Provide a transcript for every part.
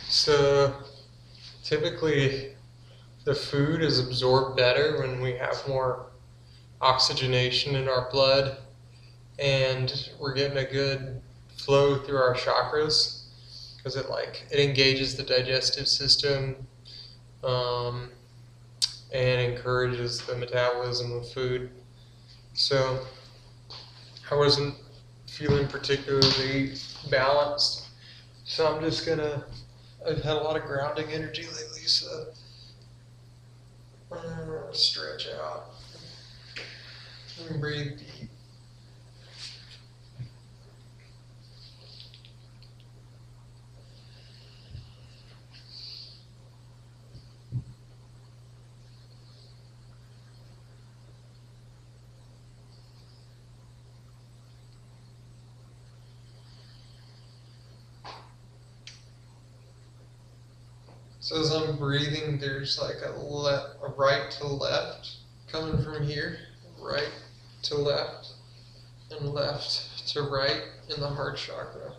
So typically the food is absorbed better when we have more oxygenation in our blood and we're getting a good flow through our chakras because it engages the digestive system, um, and encourages the metabolism of food. So I wasn't feeling particularly balanced, so I've had a lot of grounding energy lately, so I'm gonna stretch out and breathe deep. So as I'm breathing, there's like a right to left coming from here, right to left, and left to right in the heart chakra.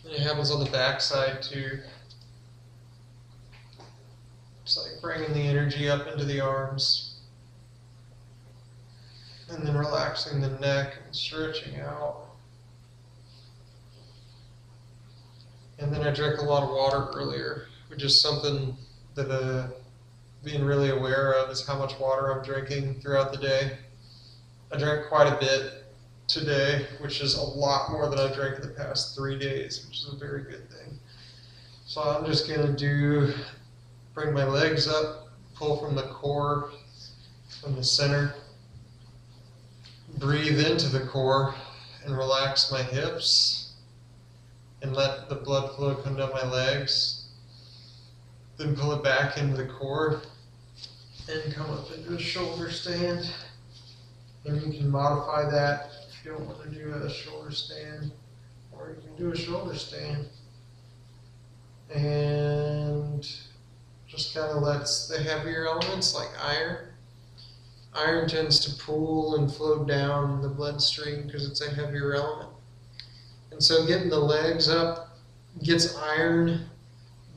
And it happens on the back side too. It's like bringing the energy up into the arms, and then relaxing the neck and stretching out. And then I drank a lot of water earlier, which is something that being really aware of is how much water I'm drinking throughout the day. I drank quite a bit today, which is a lot more than I drank in the past 3 days, which is a very good thing. So I'm just gonna bring my legs up, pull from the core, from the center, breathe into the core and relax my hips and let the blood flow come down my legs. Then pull it back into the core and come up into a shoulder stand. And you can modify that if you don't want to do a shoulder stand, or you can do a shoulder stand. And just kind of lets the heavier elements like iron. Iron tends to pool and flow down the bloodstream because it's a heavier element. And so getting the legs up gets iron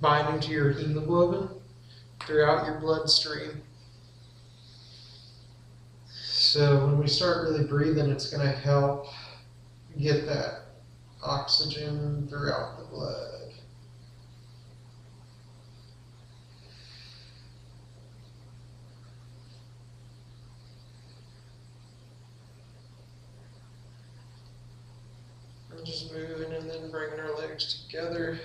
binding to your hemoglobin throughout your bloodstream. So when we start really breathing, it's going to help get that oxygen throughout the blood. And just moving and then bringing our legs together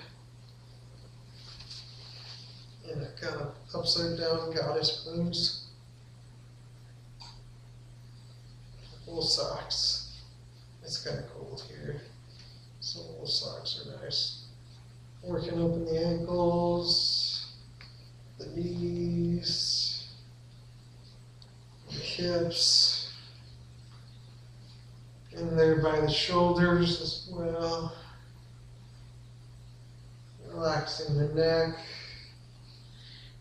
in a kind of upside down goddess pose. Wool socks. It's kind of cold here, so wool socks are nice. Working open the ankles, the knees, the hips, in there by the shoulders as well. Relaxing the neck,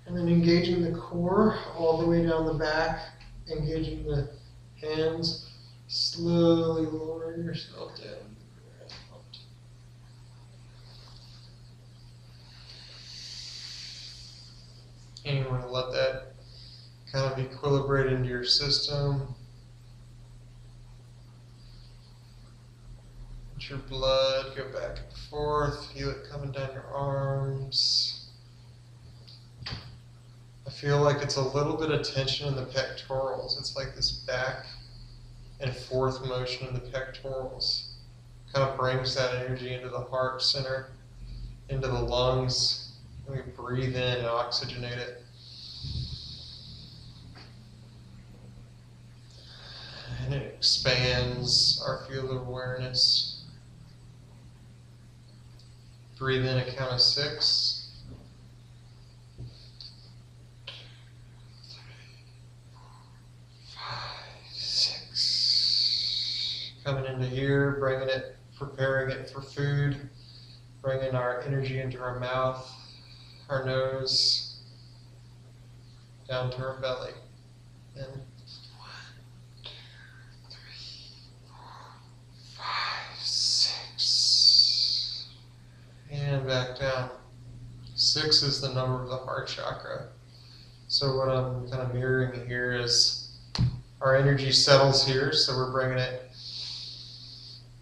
and then engaging the core all the way down the back, engaging the hands. Slowly lowering yourself down. And you want to let that kind of equilibrate into your system. Let your blood go back and forth. Feel it coming down your arms. I feel like it's a little bit of tension in the pectorals. It's like this back and forth motion in the pectorals. Kind of brings that energy into the heart center, into the lungs, and we breathe in and oxygenate it. And it expands our field of awareness. Breathe in a count of 6. 6. Coming into here, preparing it for food, bringing our energy into our mouth, our nose, down to our belly. And 1, 2, 3, 4, 5, 6. And and back down. 6 is the number of the heart chakra. So what I'm kind of mirroring here is our energy settles here, so we're bringing it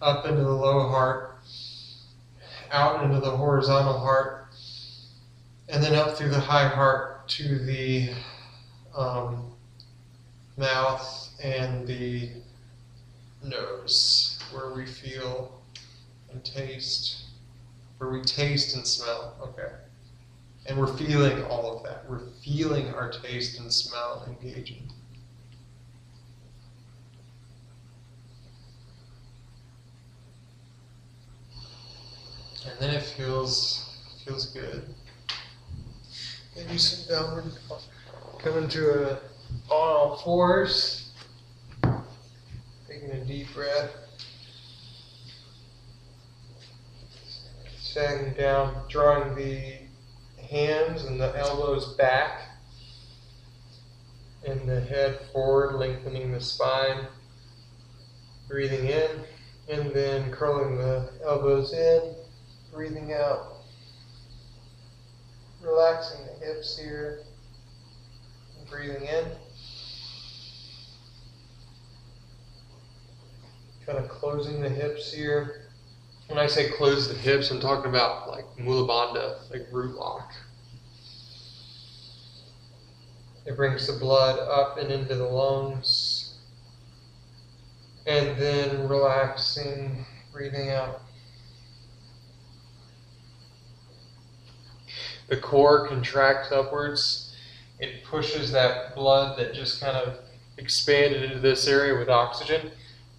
up into the low heart, out into the horizontal heart, and then up through the high heart to the mouth and the nose, where we feel and taste, where we taste and smell. Okay. And we're feeling all of that. We're feeling our taste and smell engaging. And then it feels good. And you sit downward, come into on all fours, taking a deep breath, sagging down, drawing the hands and the elbows back, and the head forward, lengthening the spine, breathing in, and then curling the elbows in, breathing out, relaxing the hips here, and breathing in, kind of closing the hips here. When I say close the hips, I'm talking about like Mula Bandha, like root lock. It brings the blood up and into the lungs. And then relaxing, breathing out. The core contracts upwards. It pushes that blood that just kind of expanded into this area with oxygen,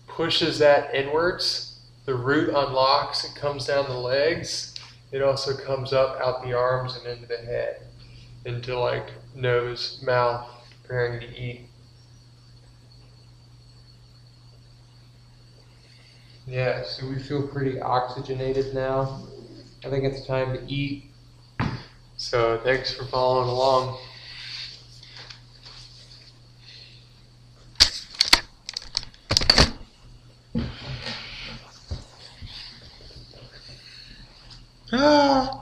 pushes that inwards. The root unlocks, it comes down the legs. It also comes up out the arms and into the head, into like nose, mouth, preparing to eat. Yeah, so we feel pretty oxygenated now. I think it's time to eat. So thanks for following along. Ah!